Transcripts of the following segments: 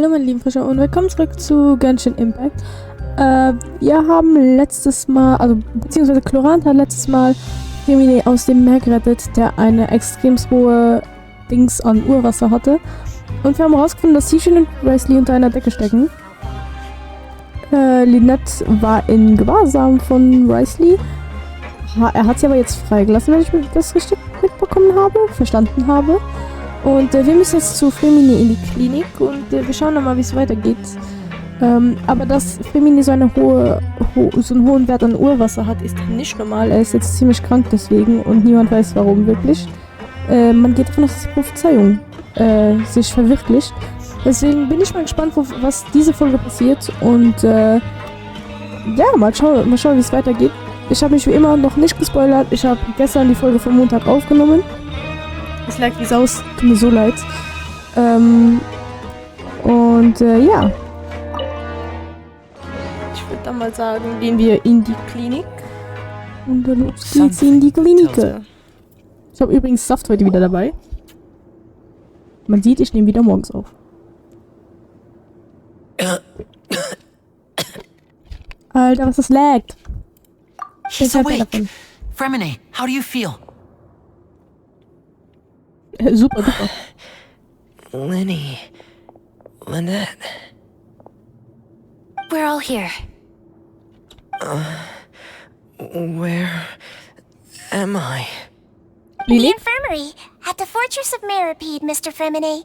Hallo meine lieben Fischer und willkommen zurück zu Genshin Impact. Wir haben letztes Mal, beziehungsweise Chlorant hat letztes Mal Flammen aus dem Meer gerettet, der eine extrem hohe Dings an Urwasser hatte. Und wir haben herausgefunden, dass Sishin und Wesley unter einer Decke stecken. Lynette war in Gewahrsam von Wesley. Er hat sie aber jetzt freigelassen, wenn ich das richtig mitbekommen habe, verstanden habe. Und wir müssen jetzt zu Flammen in die Klinik und wir schauen dann mal, wie es weitergeht. Aber dass Flammen so einen hohen Wert an Urwasser hat, ist nicht normal. Er ist jetzt ziemlich krank deswegen und niemand weiß warum wirklich. Man geht davon aus, dass die Prophezeiung sich verwirklicht. Deswegen bin ich mal gespannt, was diese Folge passiert und ja, mal schauen, wie es weitergeht. Ich habe mich wie immer noch nicht gespoilert. Ich habe gestern die Folge vom Montag aufgenommen. Es lag wie Saus, tut mir so leid. Ja. Ich würde dann mal sagen, gehen wir in die Klinik. Und dann los geht's in die Klinik. Ich habe übrigens Saft heute wieder dabei. Man sieht, ich nehme wieder morgens auf. Alter, was das laggt. He's awake. Flammen, how do you feel? Super, super. Lynette. We're all here. Where am I? The infirmary at the Fortress of Mehr, Mr. Fremine,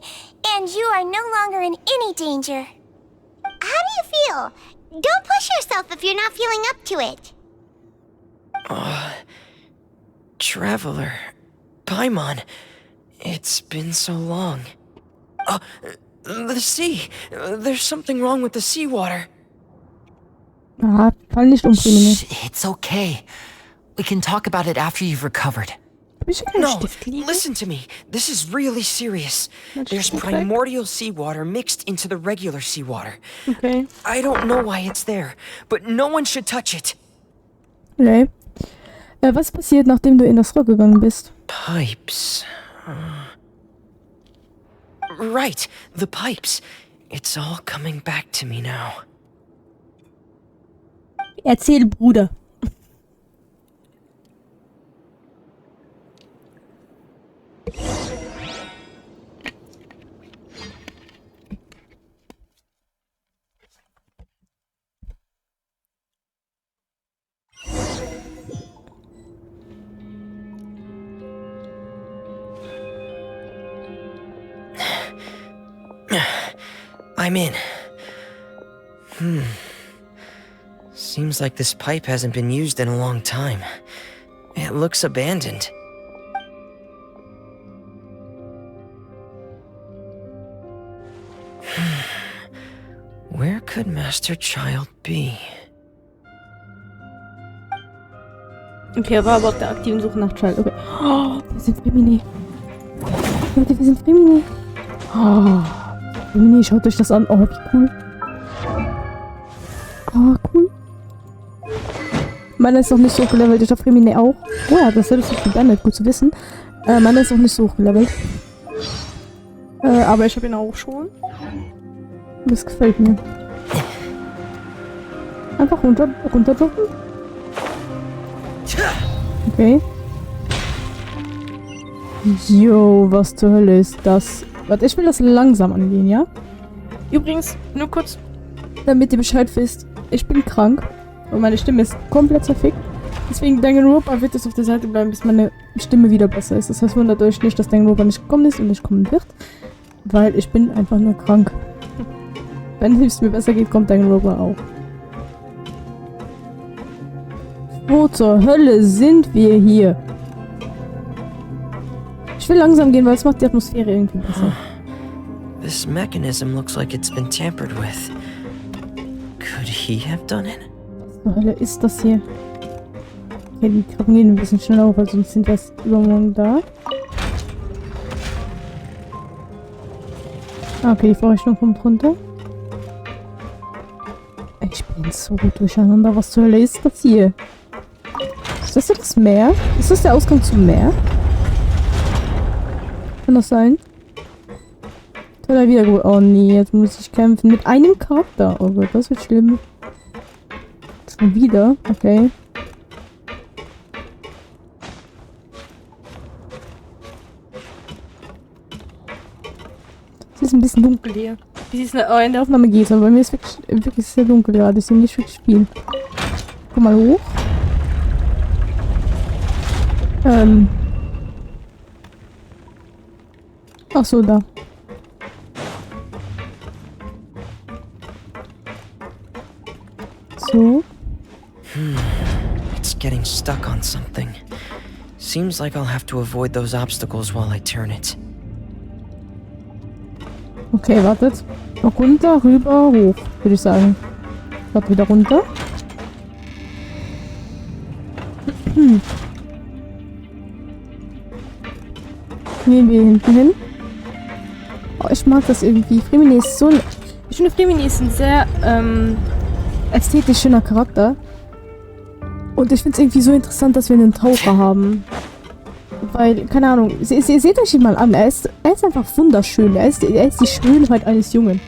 and you are no longer in any danger. How do you feel? Don't push yourself if you're not feeling up to it. Traveler. Paimon. It's been so long. The sea. There's something wrong with the seawater. Ah, fall nicht um, Flammen. It's okay. We can talk about it after you've recovered. No, listen to me. This is really serious. There's primordial seawater mixed into the regular seawater. Okay. I don't know why it's there, but no one should touch it. Okay. Was passiert, nachdem du in das Rohr gegangen bist? Pipes. Right, the pipes. It's all coming back to me now. Erzähl, Bruder. I'm in. Seems like this pipe hasn't been used in a long time. It looks abandoned. Where could Master Child be? Okay, er war aber auf der aktiven Suche nach Child. Okay. Oh, wir sind Flammen. Leute, wir sind Flammen. Oh, Flammen, schaut euch das an. Oh, wie cool. Oh, cool. Meiner ist noch nicht so hochgelevelt. Ich habe Flammen auch. Oh ja, das ist für Bandit. Gut zu wissen. Meiner ist noch nicht so hochgelevelt. Aber ich habe ihn auch schon. Das gefällt mir. Einfach runterdroppen. Okay. Jo, was zur Hölle ist das? Warte, ich will das langsam angehen, ja? Übrigens, nur kurz, damit ihr Bescheid wisst, ich bin krank und meine Stimme ist komplett zerfickt. Deswegen Danganronpa wird jetzt auf der Seite bleiben, bis meine Stimme wieder besser ist. Das heißt, wundert euch nicht, dass Danganronpa nicht gekommen ist und nicht kommen wird, weil ich bin einfach nur krank. Wenn es mir besser geht, kommt Danganronpa auch. Wo zur Hölle sind wir hier? Ich will langsam gehen, weil es macht die Atmosphäre irgendwie besser. This mechanism looks like it's been tampered with. Could he have done it? Was zur Hölle ist das hier? Okay, die Treppen gehen ein bisschen schneller hoch, weil sonst sind wir erst übermorgen da. Okay, die Vorrichtung kommt runter. Ich bin so durcheinander. Was zur Hölle ist das hier? Ist das das Meer? Ist das der Ausgang zum Meer? Kann das sein? oder wieder... Oh nee, jetzt muss ich kämpfen mit einem Charakter. Oh Gott, das wird schlimm. Schon wieder? Okay. Es ist ein bisschen dunkel hier. Wie es in der Aufnahme geht, aber bei mir ist wirklich sehr dunkel gerade. Deswegen nicht wirklich spielen. Guck mal hoch. Ach so, da. So. It's getting stuck on something. Seems like I'll have to avoid those obstacles while I turn it. Okay, wartet. Noch runter, rüber, hoch, würde ich sagen. Warte, wieder runter. Gehen wir hinten hin. Oh, ich mag das irgendwie. Flammen ist so ein... Ich finde, Flammen ist ein sehr ästhetisch schöner Charakter. Und ich finde es irgendwie so interessant, dass wir einen Taucher haben. Weil, keine Ahnung, seht euch ihn mal an. Er ist einfach wunderschön. Er ist die Schönheit eines Jungen.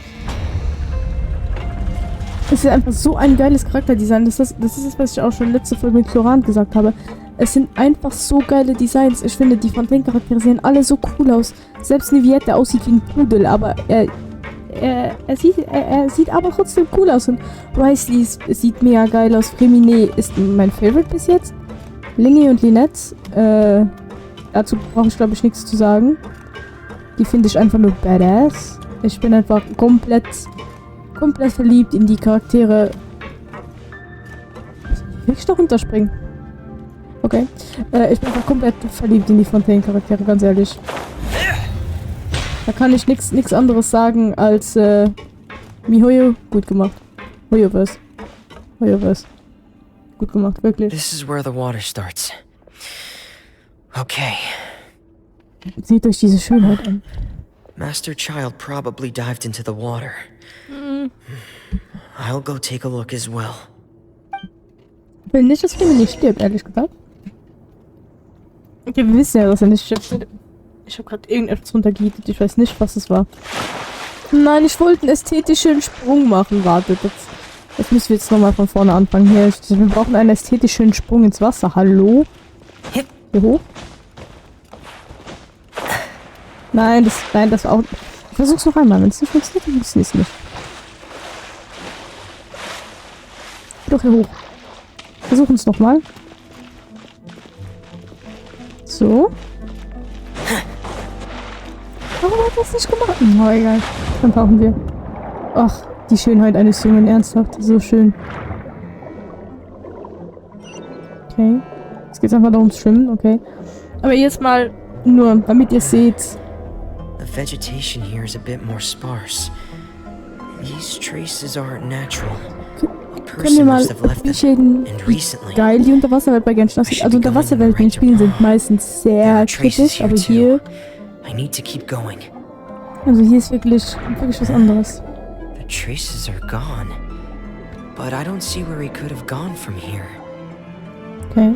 Es ist einfach so ein geiles Charakterdesign. Das ist das, was ich auch schon letzte Folge mit Chlorant gesagt habe. Es sind einfach so geile Designs. Ich finde, die Fontaine-Charaktere sehen alle so cool aus. Selbst Teyvat, der aussieht wie ein Pudel, aber er sieht aber trotzdem cool aus. Und Risley sieht mega geil aus. Flammen ist mein Favorite bis jetzt. Linge und Lynette, dazu brauche ich glaube ich nichts zu sagen. Die finde ich einfach nur badass. Ich bin einfach komplett verliebt in die Charaktere. Will ich da runterspringen? Okay. Ich bin einfach komplett verliebt in die Fontaine-Charaktere, ganz ehrlich. Da kann ich nichts anderes sagen als Mihoyo, gut gemacht. Hoyoverse. Gut gemacht, wirklich. This is where the water starts. Okay. Seht euch diese Schönheit an. Master Child probably dived into the water. I'll go take a look as well. Ich will nicht, dass Flammen nicht stirbt, ehrlich gesagt. Okay, wir wissen ja, dass er nicht stirbt. Ich habe gerade irgendetwas runtergehittet. Ich weiß nicht, was es war. Nein, ich wollte einen ästhetischen Sprung machen. Wartet, jetzt müssen wir jetzt nochmal von vorne anfangen. Hier, wir brauchen einen ästhetischen Sprung ins Wasser. Hallo? Hier hoch? Nein, das war auch... Ich versuch's noch einmal. Wenn es nicht funktioniert, dann funktioniert es nicht. Doch, hier hoch. Versuchen es nochmal. So. Warum hat er das nicht gemacht? Oh, egal. Dann tauchen wir. Ach, die Schönheit eines Jungen. Ernsthaft. So schön. Okay. Jetzt geht's einfach darum zu schwimmen. Okay. Aber jetzt mal nur, damit ihr seht. The vegetation here is a bit more sparse. These traces aren't natural. Können wir mal appreciaten, wie geil die Unterwasserwelt bei Genshin aussieht. Also Unterwasserwelten in Spielen sind meistens sehr kritisch, aber hier... Also hier ist wirklich was anderes. The traces are gone, but I don't see where he could have gone from here. Okay.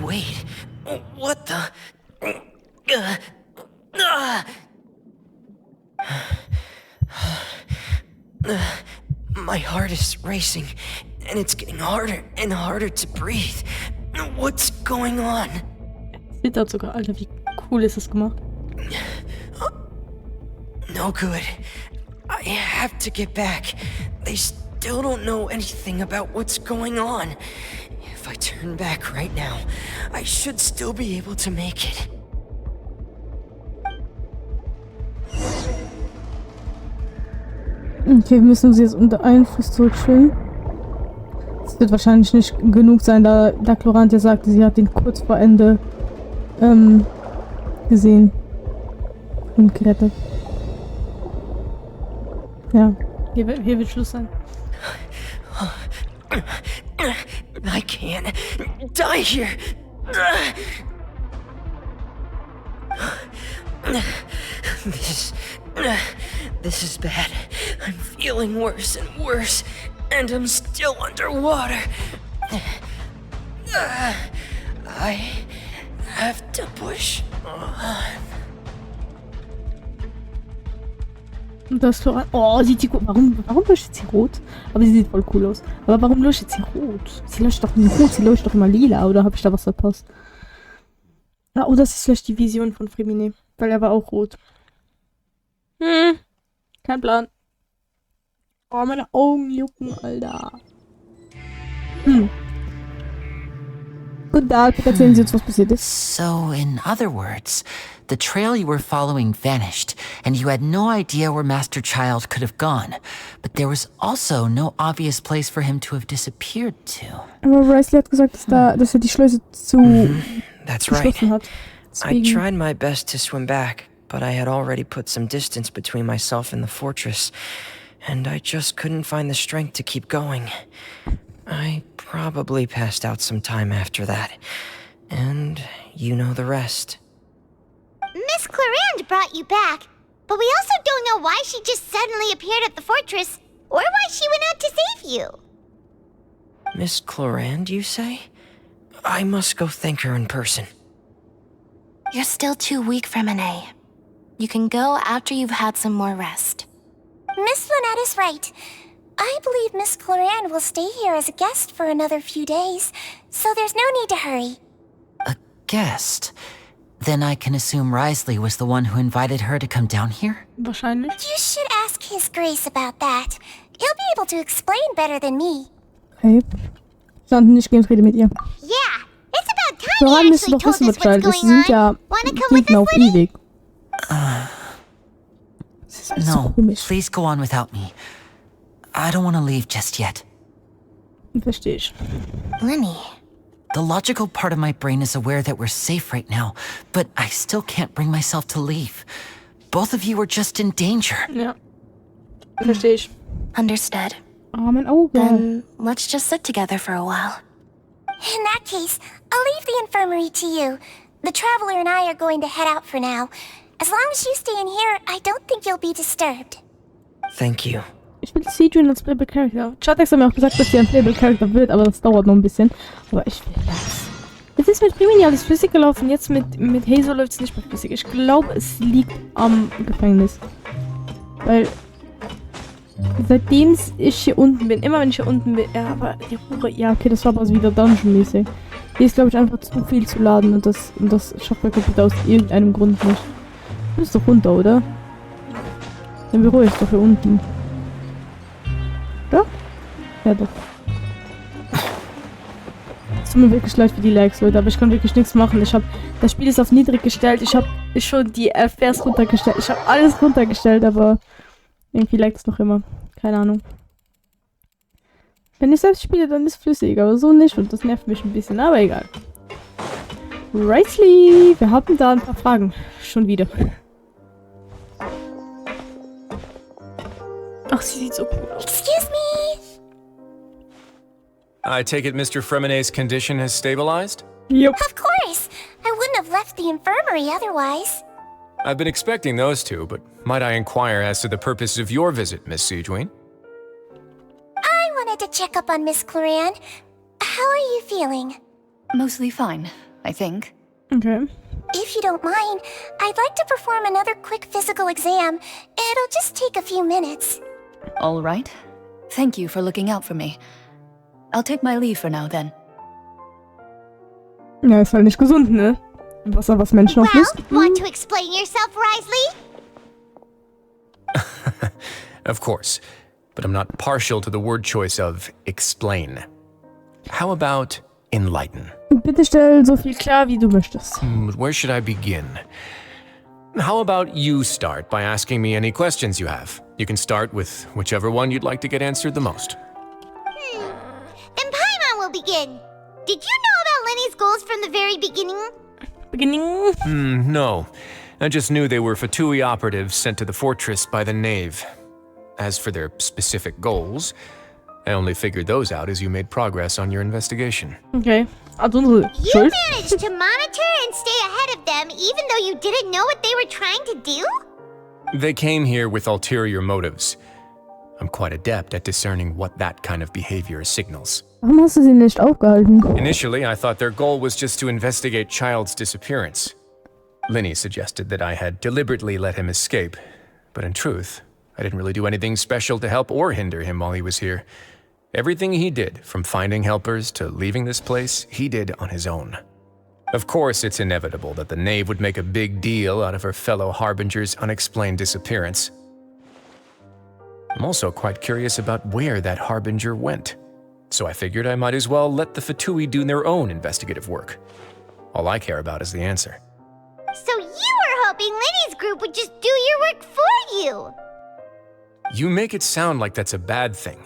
Wait, what the? My heart is racing, and it's getting harder and harder to breathe. What's going on? Sieht dort sogar, Alter, wie cool ist das gemacht. No good. I have to get back. They still don't know anything about what's going on. If I turn back right now, I should still be able to make it. Okay, wir müssen sie jetzt unter Einfluss zurückschwimmen. Es wird wahrscheinlich nicht genug sein, da Chlorant ja sagte, sie hat ihn kurz vor Ende gesehen und gerettet. Ja, hier wird Schluss sein. I can't die here. This is bad. I'm feeling worse and worse, and I'm still underwater. I have to push on. Und das Floran. Oh, sieht sie gut. Warum leuchtet sie rot? Aber sie sieht voll cool aus. Aber warum leuchtet sie rot? Sie leuchtet doch nie rot, sie leuchtet doch immer lila. Oder habe ich da was verpasst? Ah, oh, das ist vielleicht die Vision von Flammen. Weil er war auch rot. Kein Plan. Oh, meine Augen jucken, Alter. Guten Tag, erzählen Sie uns, was passiert ist. So, in other words, the trail you were following vanished, and you had no idea where Master Child could have gone. But there was also no obvious place for him to have disappeared to. Aber Risley hat gesagt, dass er die Schleuse That's right. geschlossen hat. I Deswegen. tried my best to swim back, but I had already put some distance between myself and the fortress, and I just couldn't find the strength to keep going. I probably passed out some time after that, and you know the rest. Miss Clarande brought you back, but we also don't know why she just suddenly appeared at the fortress, or why she went out to save you. Miss Clarande, you say? I must go thank her in person. You're still too weak, Flammen. You can go after you've had some more rest. Miss Lynette is right. I believe Miss Clarande will stay here as a guest for another few days, so there's no need to hurry. A guest? Then I can assume Risley was the one who invited her to come down here? Wahrscheinlich. You should ask His Grace about that. He'll be able to explain better than me. Okay. Stand nicht gehen, rede mit ihr. Yeah, it's about time Voran he müsst ihr actually doch told wissen, us was what's Child ist. Sie going sind ja on. Wanna come with Gegner us, auf Lenny? ewig. Das ist alles so No, komisch. please go on without me. I don't want to leave just yet. Verstehe ich. Lenny, The logical part of my brain is aware that we're safe right now, but I still can't bring myself to leave. Both of you are just in danger. Ja. Verstehe ich. understood. Ah, mein Auge. Then let's just sit together for a while. In that case, I'll leave the infirmary to you. The Traveler and I are going to head out for now. As long as you stay in here, I don't think you'll be disturbed. Thank you. Ich will Sidrian als Playable Character. Chatex hat mir auch gesagt, dass sie ein Playable Character wird, aber das dauert noch ein bisschen. Aber ich will das. Jetzt ist mit Flammen alles flüssig gelaufen, jetzt mit Hazel läuft es nicht mehr flüssig. Ich glaube, es liegt am Gefängnis. Weil seitdem ich hier unten bin, immer wenn ich hier unten bin, ja, aber die Hure, ja, okay, das war aber wieder Dungeon-mäßig. Hier ist, glaube ich, einfach zu viel zu laden und das schafft der Computer aus irgendeinem Grund nicht. Du bist doch runter, oder? Dein Büro ist doch hier unten. Ja? Ja, doch. Es tut mir wirklich leid für die Lags, Leute, aber ich kann wirklich nichts machen. Das Spiel ist auf niedrig gestellt, ich habe schon die FPS runtergestellt, ich habe alles runtergestellt, aber irgendwie laggt es noch immer. Keine Ahnung. Wenn ich selbst spiele, dann ist es flüssig, aber so nicht und das nervt mich ein bisschen, aber egal. Risley, wir haben da ein paar Fragen. Schon wieder. Ach, sie sieht so cool aus. Excuse me? I take it Mr. Fremenet's condition has stabilized? Yep. Of course. I wouldn't have left the infirmary otherwise. I've been expecting those two, but might I inquire as to the purpose of your visit, Miss Sidrian? I wanted to check up on Miss Clarande. How are you feeling? Mostly fine, I think. Okay. If you don't mind, I'd like to perform another quick physical exam. It'll just take a few minutes. All right. Thank you for looking out for me. I'll take my leave for now, then. Ja, ist halt nicht gesund, ne? Was Menschen auch Well, nicht. want to explain yourself, Risley? Of course, but I'm not partial to the word choice of explain. How about enlighten? Bitte stell so viel klar, wie du möchtest. Where should I begin? How about you start by asking me any questions you have? You can start with whichever one you'd like to get answered the most. Then Paimon will begin. Did you know about Lenny's goals from the very beginning? No. I just knew they were Fatui operatives sent to the fortress by the Knave. As for their specific goals, I only figured those out as you made progress on your investigation. Okay. Also unsere You Schuld. managed to monitor and stay ahead of them even though you didn't know what they were trying to do? They came here with ulterior motives. I'm quite adept at discerning what that kind of behavior signals. Warum hast du sie nicht aufgehalten? Initially, I thought their goal was just to investigate Child's disappearance. Linny suggested that I had deliberately let him escape, but in truth, I didn't really do anything special to help or hinder him while he was here. Everything he did, from finding helpers to leaving this place, he did on his own. Of course, it's inevitable that the knave would make a big deal out of her fellow Harbinger's unexplained disappearance. I'm also quite curious about where that Harbinger went, so I figured I might as well let the Fatui do their own investigative work. All I care about is the answer. So you were hoping Linny's group would just do your work for you! You make it sound like that's a bad thing.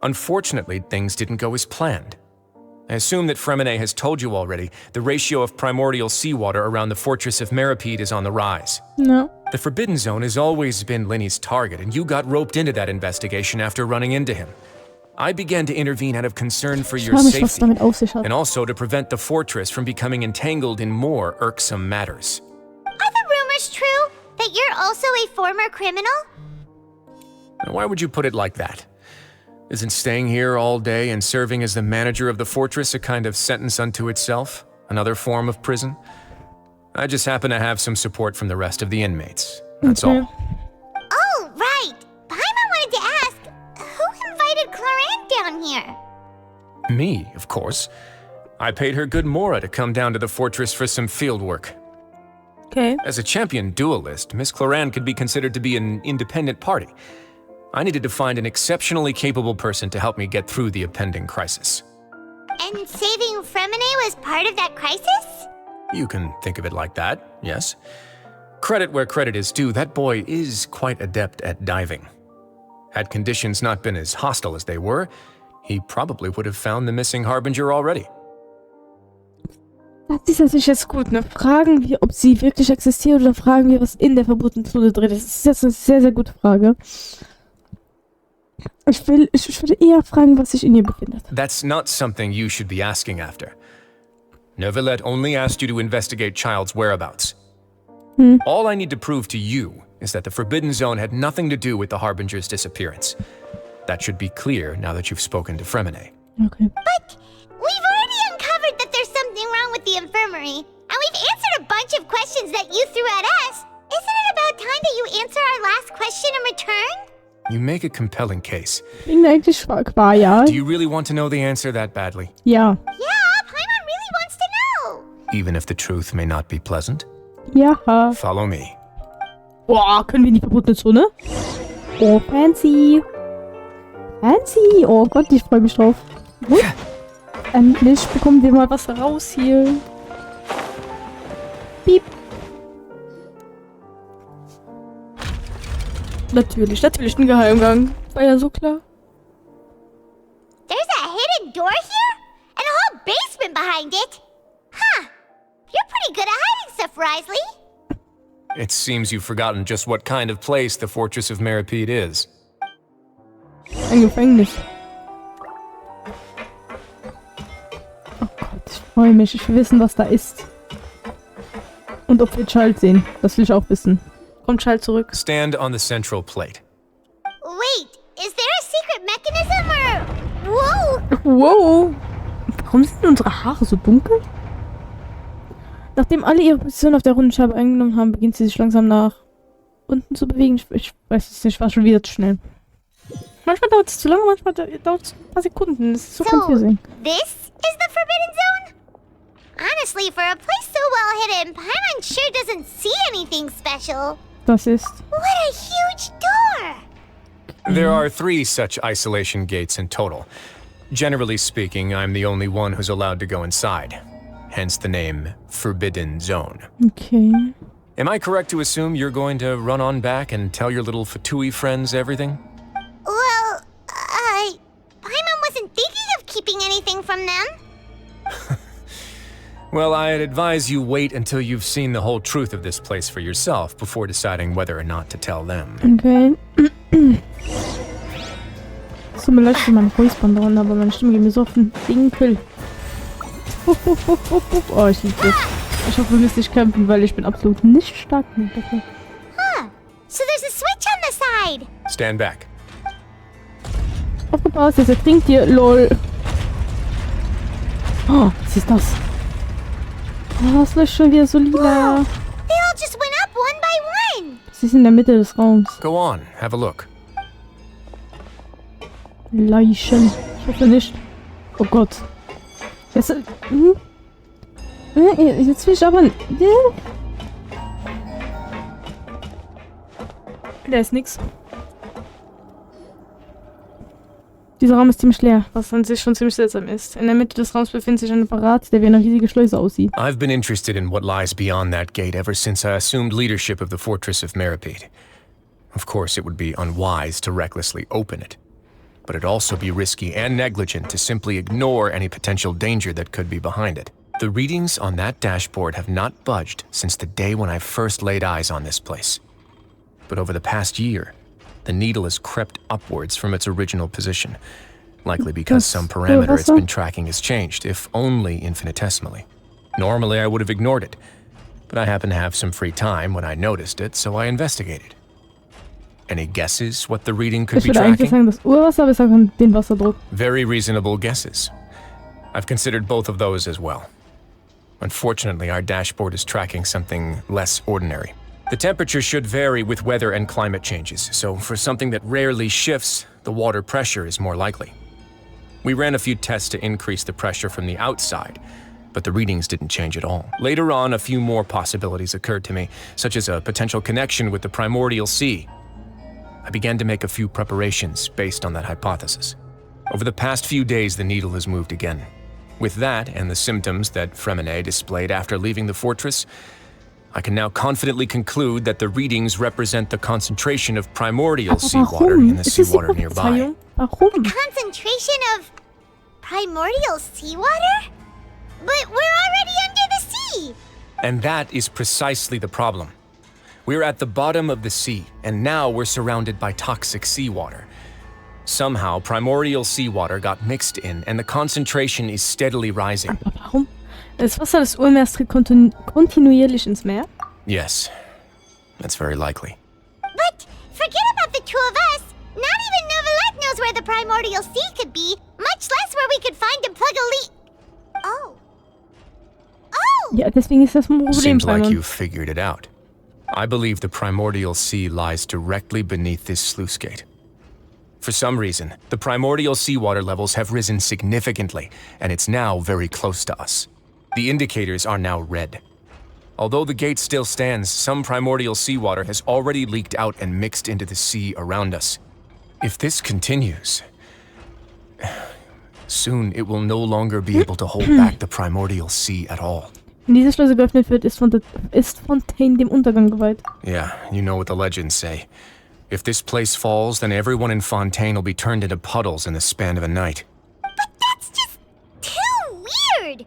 Unfortunately, things didn't go as planned. I assume that Fremine has told you already, the ratio of primordial seawater around the fortress of Meripede is on the rise. No. The Forbidden Zone has always been Linny's target, and you got roped into that investigation after running into him. I began to intervene out of concern for your Frage mich, was safety, damit auf sich hat. and also to prevent the fortress from becoming entangled in more irksome matters. Are the rumors true? That you're also a former criminal? Now, why would you put it like that? Isn't staying here all day and serving as the manager of the fortress a kind of sentence unto itself? Another form of prison? I just happen to have some support from the rest of the inmates. That's all. Oh, right! Paimon wanted to ask, who invited Clarant down here? Me, of course. I paid her good mora to come down to the fortress for some field work. Okay. As a champion duelist, Miss Cloran could be considered to be an independent party. I needed to find an exceptionally capable person to help me get through the impending crisis. And saving Fremine was part of that crisis? You can think of it like that, yes. Credit where credit is due, that boy is quite adept at diving. Had conditions not been as hostile as they were, he probably would have found the missing Harbinger already. Das ist natürlich jetzt gut, ne? Fragen wir, ob sie wirklich existiert, oder fragen wir, was in der verbotenen Zone drin ist. Das ist jetzt eine sehr, sehr gute Frage. Ich würde eher fragen, was sich in ihr befindet. That's not something you should be asking after. Neuvillette only asked you to investigate Child's whereabouts. All I need to prove to you is that the Forbidden Zone had nothing to do with the Harbinger's disappearance. That should be clear now that you've spoken to Fremine. Okay. But we've already uncovered that there's something wrong with the infirmary, and we've answered a bunch of questions that you threw at us. Isn't it about time that you answer our last question in return? You make a compelling case. Klingt eigentlich wahr, ja. Do you really want to know the answer that badly? Ja. Yeah, Paimon really wants to know. Even if the truth may not be pleasant? Ja. Follow me. Boah, können wir in die verbotene Zone? Oh, fancy. Fancy. Oh Gott, ich freue mich drauf. Gut. Endlich bekommen wir mal was raus hier. Piep. Natürlich ein Geheimgang. War ja so klar. There's a hidden door here? And a whole basement behind it? Huh. You're pretty good at hiding stuff, Risley. It seems you've forgotten just what kind of place the Fortress of Meripede is. Ein Gefängnis. Oh Gott, ich freue mich. Ich will wissen, was da ist. Und ob wir Child sehen. Das will ich auch wissen. Kommt Child zurück. Stand on the central plate. Wait, is there a secret mechanism or... Whoa! Wow. Warum sind unsere Haare so dunkel? Nachdem alle ihre Position auf der Rundenscheibe eingenommen haben, beginnt sie sich langsam nach unten zu bewegen. Ich weiß es nicht, war schon wieder zu schnell. Manchmal dauert es zu lange, manchmal dauert es ein paar Sekunden. Das ist so confusing. This is the Forbidden Zone? Honestly, for a place so well hidden, Paimon sure doesn't see anything special. Das ist... What a huge door! There are 3 such isolation gates in total. Generally speaking, I'm the only one who's allowed to go inside. Hence the name Forbidden Zone. Okay. Am I correct to assume you're going to run on back and tell your little Fatui friends everything? Well, Paimon wasn't thinking of keeping anything from them. Well, I'd advise you wait until you've seen the whole truth of this place for yourself before deciding whether or not to tell them. Okay. Es tut mir leid für mein Räuspern dauern, aber meine Stimme geht mir so auf den Winkel. Oh, ich liebe das. Ich hoffe, wir müssen nicht kämpfen, weil ich bin absolut nicht stark mit dafür. Huh. So there's a switch on the side. Stand back. Aufgepasst, jetzt ertrinkt ihr. LOL. Oh, was ist das? Oh, es läuft schon wieder so lila. They all just went up one by one. Sie ist in der Mitte des Raums. Go on, have a look. Leichen. Ich hoffe nicht. Oh Gott. Jetzt will ich aber... Da ist nix. Dieser Raum ist ziemlich leer, was an sich schon ziemlich seltsam ist. In der Mitte des Raums befindet sich ein Apparat, der wie eine riesige Schleuse aussieht. I've been interested in what lies beyond that gate ever since I assumed leadership of the Fortress of Meripede. Of course, it would be unwise to recklessly open it. But it'd also be risky and negligent to simply ignore any potential danger that could be behind it. The readings on that dashboard have not budged since the day when I first laid eyes on this place. But over the past year, the needle has crept upwards from its original position, likely because some parameter it's been tracking has changed, if only infinitesimally. Normally I would have ignored it, but I happened to have some free time when I noticed it, so I investigated. Any guesses what the reading could be tracking? Ich würde eigentlich sagen, das Urwasser, aber ich sage den Wasserdruck. Very reasonable guesses. I've considered both of those as well. Unfortunately, our dashboard is tracking something less ordinary. The temperature should vary with weather and climate changes, so for something that rarely shifts, the water pressure is more likely. We ran a few tests to increase the pressure from the outside, but the readings didn't change at all. Later on, a few more possibilities occurred to me, such as a potential connection with the primordial sea. I began to make a few preparations based on that hypothesis. Over the past few days, the needle has moved again. With that, and the symptoms that Flammen displayed after leaving the fortress, I can now confidently conclude that the readings represent the concentration of primordial seawater in the seawater nearby. Warum? Concentration of primordial seawater? But we're already under the sea! And that is precisely the problem. We're at the bottom of the sea, and now we're surrounded by toxic seawater. Somehow, primordial seawater got mixed in, and the concentration is steadily rising. Aber warum? Das Wasser des Urmeers tritt kontinuierlich ins Meer? Yes, that's very likely. But forget about the two of us. Not even Novelette knows where the primordial sea could be, much less where we could find and plug a leak. Oh. Oh! Ja, deswegen ist das ein Problem, Seems like Simon. you've figured it out. I believe the primordial sea lies directly beneath this sluice gate. For some reason, the primordial seawater levels have risen significantly, and it's now very close to us. The indicators are now red. Although the gate still stands, some primordial seawater has already leaked out and mixed into the sea around us. If this continues, soon it will no longer be able to hold back the primordial sea at all. Wenn diese Schleuse geöffnet wird, ist Fontaine dem Untergang geweiht. Yeah, you know what the legends say. If this place falls, then everyone in Fontaine will be turned into puddles in the span of a night. But that's just too weird!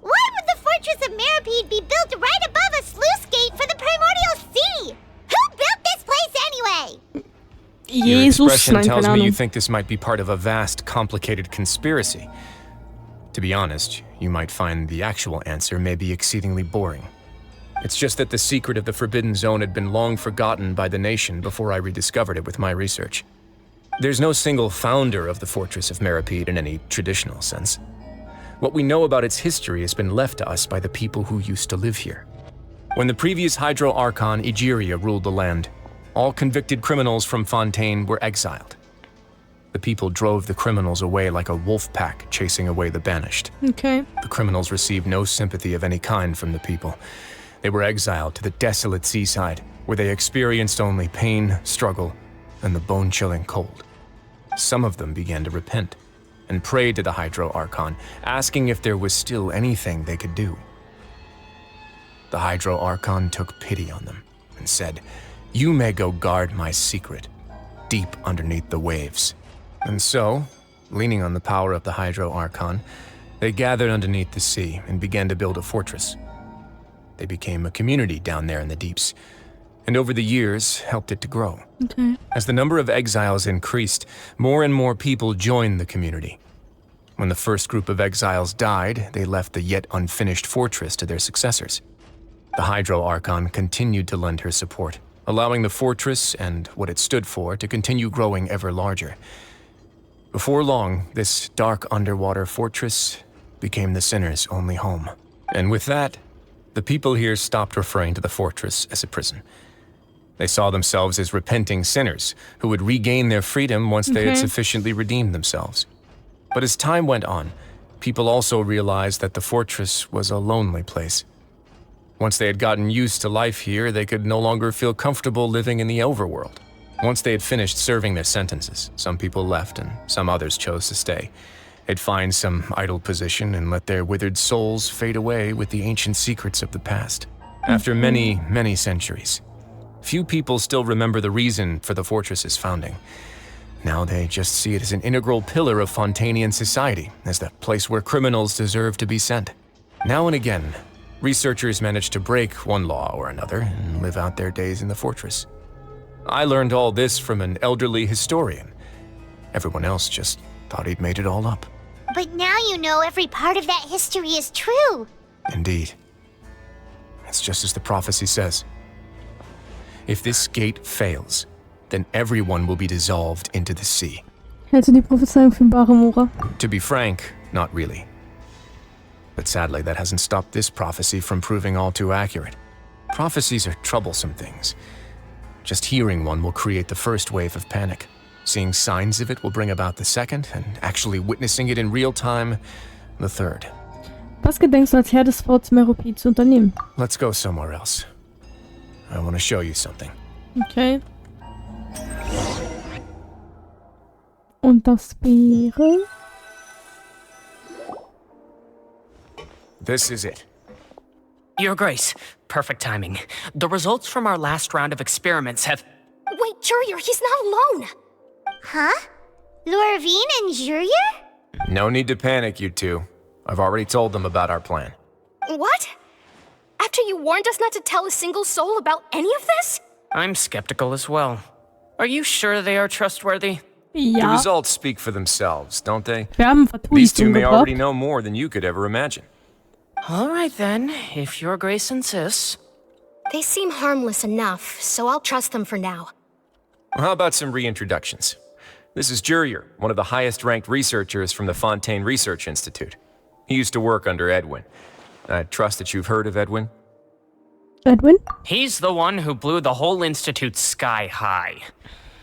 Why would the Fortress of Meripede be built right above a sluice gate for the primordial sea? Who built this place anyway? Your Jesus, expression nein, tells keine me you Ahnung. think this might be part of a vast, complicated conspiracy. To be honest, you might find the actual answer may be exceedingly boring. It's just that the secret of the Forbidden Zone had been long forgotten by the nation before I rediscovered it with my research. There's no single founder of the Fortress of Meripede in any traditional sense. What we know about its history has been left to us by the people who used to live here. When the previous Hydro Archon Egeria ruled the land, all convicted criminals from Fontaine were exiled. The people drove the criminals away like a wolf pack chasing away the banished. Okay. The criminals received no sympathy of any kind from the people. They were exiled to the desolate seaside, where they experienced only pain, struggle, and the bone-chilling cold. Some of them began to repent, and prayed to the Hydro Archon, asking if there was still anything they could do. The Hydro Archon took pity on them, and said, "You may go guard my secret, deep underneath the waves." And so, leaning on the power of the Hydro Archon, they gathered underneath the sea and began to build a fortress. They became a community down there in the deeps, and over the years helped it to grow. Okay. As the number of exiles increased, more and more people joined the community. When the first group of exiles died, they left the yet unfinished fortress to their successors. The Hydro Archon continued to lend her support, allowing the fortress and what it stood for to continue growing ever larger. Before long, this dark underwater fortress became the sinner's only home. And with that, the people here stopped referring to the fortress as a prison. They saw themselves as repenting sinners who would regain their freedom once they had sufficiently redeemed themselves. But as time went on, people also realized that the fortress was a lonely place. Once they had gotten used to life here, they could no longer feel comfortable living in the overworld. Once they had finished serving their sentences, some people left and some others chose to stay. They'd find some idle position and let their withered souls fade away with the ancient secrets of the past. After many, many centuries, few people still remember the reason for the fortress's founding. Now they just see it as an integral pillar of Fontanian society, as the place where criminals deserve to be sent. Now and again, researchers manage to break one law or another and live out their days in the fortress. I learned all this from an elderly historian. Everyone else just thought he'd made it all up. But now you know every part of that history is true. Indeed. It's just as the prophecy says. If this gate fails, then everyone will be dissolved into the sea. Hältst du die Prophezeiung für bare Mora? To be frank, not really. But sadly, that hasn't stopped this prophecy from proving all too accurate. Prophecies are troublesome things. Just hearing one will create the first wave of panic. Seeing signs of it will bring about the second, and actually witnessing it in real time, the third. Was gedenkst du als Herr des Forts Meropid zu unternehmen? Let's go somewhere else. I want to show you something. Okay. Und das wäre... This is it. Your Grace, perfect timing. The results from our last round of experiments have... Wait, Jurier, he's not alone! Huh? Lorvine and Jurier? No need to panic, you two. I've already told them about our plan. What? After you warned us not to tell a single soul about any of this? I'm skeptical as well. Are you sure they are trustworthy? The Ja, results speak for themselves, don't they? wir haben These two Vertulichtung may already gebracht. know more than you could ever imagine. All right then, if Your Grace insists. They seem harmless enough, so I'll trust them for now. How about some reintroductions? This is Jurier, one of the highest-ranked researchers from the Fontaine Research Institute. He used to work under Edwin. I trust that you've heard of Edwin? Edwin? He's the one who blew the whole institute sky high.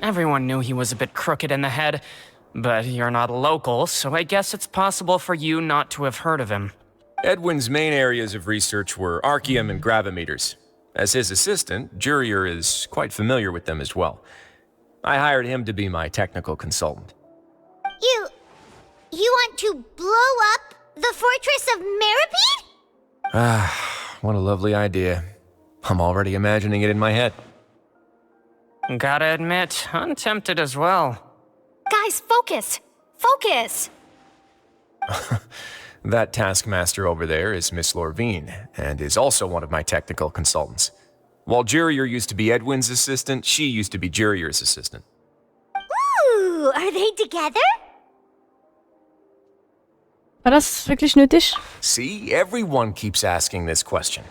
Everyone knew he was a bit crooked in the head, but you're not a local, so I guess it's possible for you not to have heard of him. Edwin's main areas of research were archium and gravimeters. As his assistant, Jurier is quite familiar with them as well. I hired him to be my technical consultant. You want to blow up the fortress of Meropid? Ah, what a lovely idea. I'm already imagining it in my head. Gotta admit, I'm tempted as well. Guys, focus! Focus! That taskmaster over there is Miss Lorvine, and is also one of my technical consultants. While Jurier used to be Edwin's assistant, she used to be Jurier's assistant. Ooh, are they together? War das wirklich nötig? See, everyone keeps asking this question.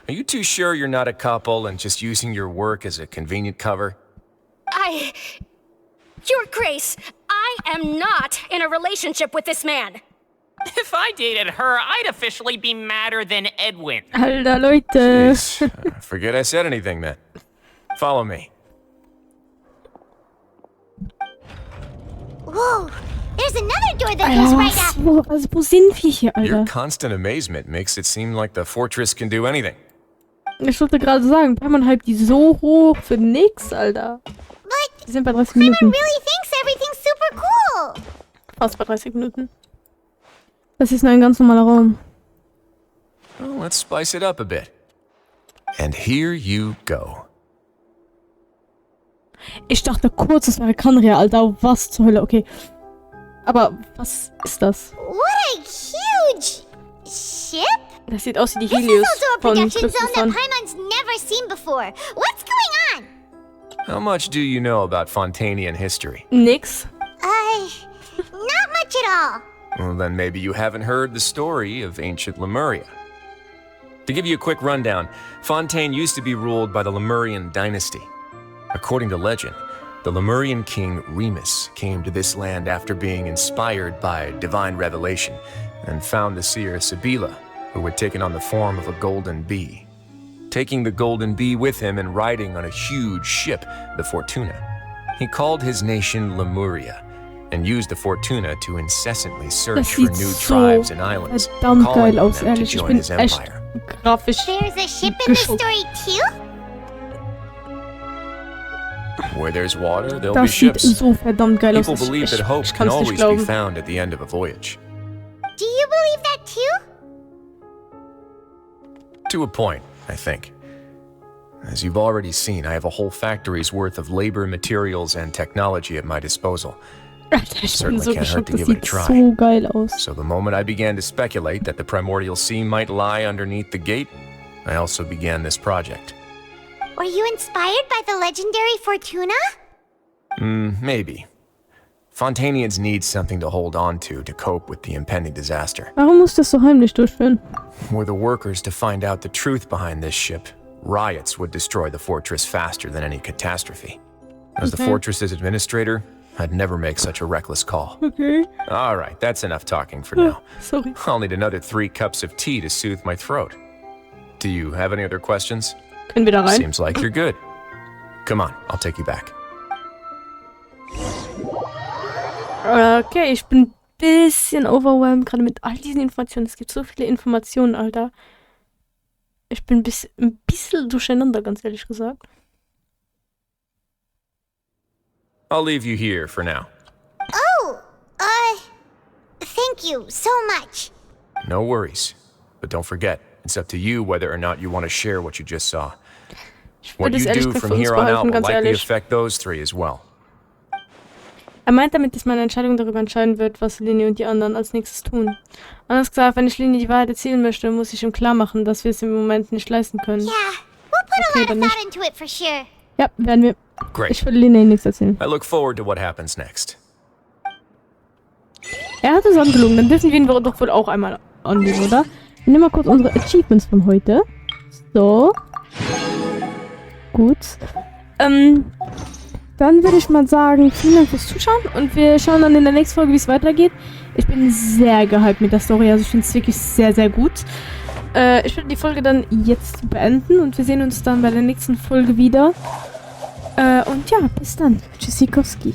Are you too sure you're not a couple and just using your work as a convenient cover? Your Grace, I am not in a relationship with this man. If I dated her, I'd officially be madder than Edwin. Alter, Leute. Jeez, forget I said anything then. Follow me. Whoa, there's another door that goes right up. Wo sind wir hier, Your Alter? constant amazement makes it seem like the fortress can do anything. Ich wollte gerade sagen, man hypt die so hoch für nix, Alter. But Wir sind bei 30 Flammen Minuten. really thinks everything's super cool. Fast bei 30 Minuten. Das ist nur ein ganz normaler Raum. Well, let's spice it up a bit. And here you go. Ich dachte kurz, das wäre Kanria, Alter. Was zur Hölle? Okay. Aber was ist das? What a huge ship? Das sieht aus wie die This Helios is also a von production Glück zone that Sun. Paimon's never seen before. What's going on? How much do you know about Fontanian history? Nix. Not much at all. Well, then maybe you haven't heard the story of ancient Lemuria. To give you a quick rundown, Fontaine used to be ruled by the Lemurian dynasty. According to legend, the Lemurian king Remus came to this land after being inspired by divine revelation and found the seer Sibila, who had taken on the form of a golden bee. taking the golden bee with him and riding on a huge ship, the Fortuna. He called his nation Lemuria and used the Fortuna to incessantly search for new tribes and islands, calling on them to join his empire. Grafisch There's a ship in the story too? Where there's water, there'll be Das sieht ships. so verdammt geil aus. People believe that hope can kann's nicht always be glauben. found at the end of a voyage. Do you believe that too? To a point, I think. As you've already seen, I have a whole factory's worth of labor, materials, and technology at my disposal. Alter, ich bin so Certainly can't hurt geschockt. to Das give it a sieht try. so geil aus. So the moment I began to speculate that the primordial sea might lie underneath the gate, I also began this project. Were you inspired by the legendary Fortuna? Maybe. Fontanians need something to hold on to cope with the impending disaster. Warum muss das so heimlich durchführen? Were the workers to find out the truth behind this ship, riots would destroy the fortress faster than any catastrophe. As the fortress's administrator, I'd never make such a reckless call. Okay. All right, that's enough talking for now. Sorry. I'll need another 3 cups of tea to soothe my throat. Do you have any other questions? Können wir da rein? Seems like you're good. Come on, I'll take you back. Okay, ich bin ein bisschen overwhelmed, gerade mit all diesen Informationen. Es gibt so viele Informationen, Alter. Ich bin ein bisschen durcheinander, ganz ehrlich gesagt. I'll leave you here for now. Oh, thank you so much. No worries. But don't forget, it's up to you whether or not you want to share what you just saw. What würde es you ehrlich do gesagt from für uns here on out behalten, will ganz likely ehrlich. affect those 3 as well. Er meint damit, dass meine Entscheidung darüber entscheiden wird, was Lini und die anderen als nächstes tun. Anders gesagt, wenn ich Lini die Wahrheit erzählen möchte, muss ich ihm klar machen, dass wir es im Moment nicht leisten können. Yeah, we'll put Okay, a lot dann of nicht. thought into it for sure. Ja, werden wir. Great. Ich will Lini nichts erzählen. I look forward to what happens next. Er hat es angelogen, dann dürfen wir ihn doch wohl auch einmal anlegen, oder? Wir nehmen mal kurz unsere Achievements von heute. So. Gut. Dann würde ich mal sagen, vielen Dank fürs Zuschauen und wir schauen dann in der nächsten Folge, wie es weitergeht. Ich bin sehr gehypt mit der Story, also ich finde es wirklich sehr, sehr gut. Ich würde die Folge dann jetzt beenden und wir sehen uns dann bei der nächsten Folge wieder. Und ja, bis dann. Tschüssikowski.